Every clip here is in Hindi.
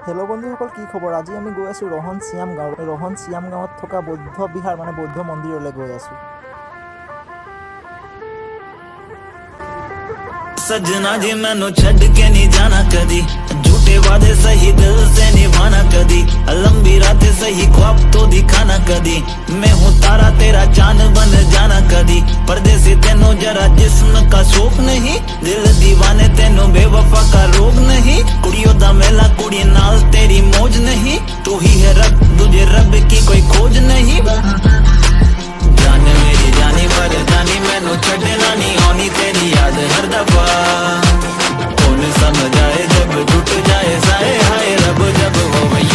हेलो बंधुসকল কি খবৰ। আজি আমি গৈ আছোঁ ৰহন চিয়াম গাঁৱত থকা বৌদ্ধ বিহাৰ মানে বৌদ্ধ মন্দিৰলৈ গৈ আছোঁ। सजना जी मैनू छड़ के नहीं जाना कदी, झूठे वादे सही दिल से निभाना कदी, लंबी रातें सही ख्वाब तो दिखाना कदी, मैं हूँ तारा तेरा चांद बन जाना कदी, परदेसी तेनों जरा जिस्म का शौक नहीं, दिल दीवाने तेनों बेवफा का रोग नहीं, कुड़ियों दा मेला कुड़ी नाल तेरी मौज नहीं, तू ही है रब तुझे रब की कोई खोज नहीं। जाने मेरी जानी पर जानी मैनू छड़ना नहीं आनी तेरी याद हर दफा, कौन समझाए जब टूट जाए साए हाय रब जब हो वही।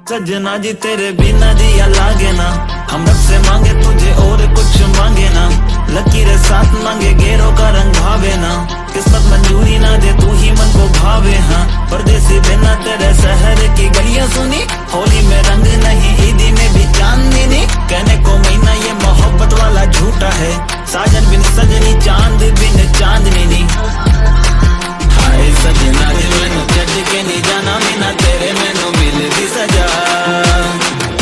सजना जी तेरे बिना दिया लागे ना, हम रब से मांगे तुझे और कुछ मांगे ना, लकीरें साथ मांगे गेरों का रंग भावे ना, किस्मत मंजूरी ना दे तू ही मन को भावे। हाँ परदेसी बिना तेरे शहर की गलियां सुनी, होली में रंग नहीं ईदी में भी चांदनी नहीं, कहने को महीना ये मोहब्बत वाला झूठा है, साजन बिन सजनी चांद बिन चांदनी नहीं। हाय सजना जी मैनू छड़ के नहीं जाना, मीना तेरे मैनू मिल दी सजा,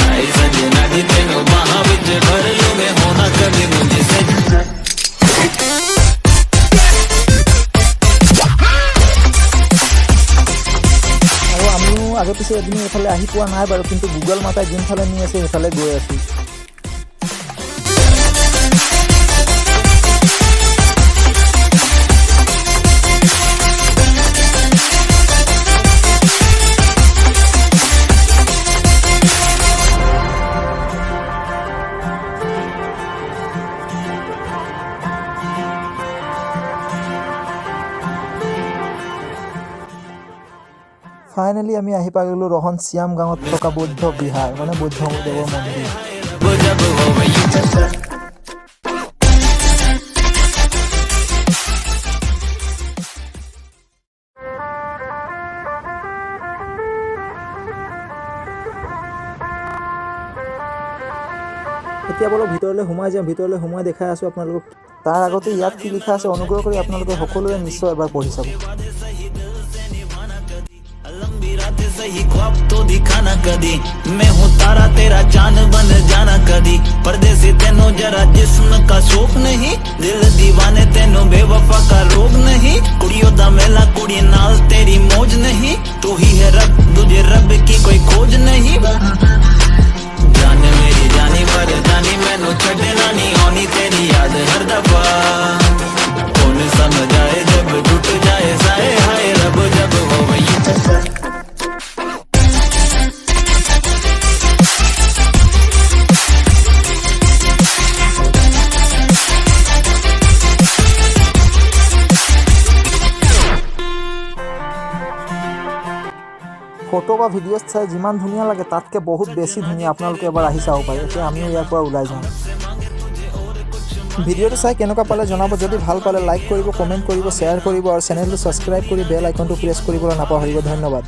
हाय सजना जी तेनू बाहां विच भर लूं मैं, होना कभी मुझे सजना। আৰু আমিও আগে পিছে এদিন এইফালে আহি পোৱা নাই বাৰু, কিন্তু গুগল মাতাই যোনফালে নি আছে সেইফালে গৈ আছোঁ। ফাইনেলি আমি আহি পাই গ'লোঁ ৰহন চিয়াম গাঁৱত থকা বৌদ্ধ বিহাৰ মানে বৌদ্ধ দেৱৰ মন্দিৰ। এতিয়া বলক ভিতৰলৈ সোমাই যাওঁ। ভিতৰলৈ সোমাই দেখাই আছোঁ আপোনালোকক। তাৰ আগতে ইয়াত কি লিখা আছে অনুগ্ৰহ কৰি আপোনালোকে সকলোৱে নিশ্চয় এবাৰ পঢ়ি চাব। लंबी रातें सही ख्वाब तो दिखाना कदी, मैं हूँ तारा तेरा चांद बन जाना कदी, परदेसी तेनों जरा जिस्म का शौक नहीं, दिल दीवाने तेनों बेवफा का रोग नहीं, कुड़ियों दा मेला कुड़ी नाल तेरी मौज नहीं, तू ही है रब तुझे रब की कोई खोज नहीं। जाने मेरी जानी पर जानी मैनू छड़ना नहीं आनी तेरी याद हर दफा, कौन समझाए जब टूट जाए साए हाय रब जब हो वही। ফটো বা ভিডিঅ'ত চাই যিমান ধুনীয়া লাগে তাতকৈ বহুত বেছি ধুনীয়া, আপোনালোকে এবাৰ আহি চাব পাৰে। এতিয়া আমিও ইয়াৰ পৰা ওলাই যাওঁ। ভিডিঅ'টো চাই কেনেকুৱা পালে জনাব। যদি ভাল পালে লাইক কৰিব, কমেণ্ট কৰিব, শ্বেয়াৰ কৰিব আৰু চেনেলটো ছাবস্ক্ৰাইব কৰি বেল আইকনটো প্ৰেছ কৰিবলৈ নাপাহৰিব। ধন্যবাদ।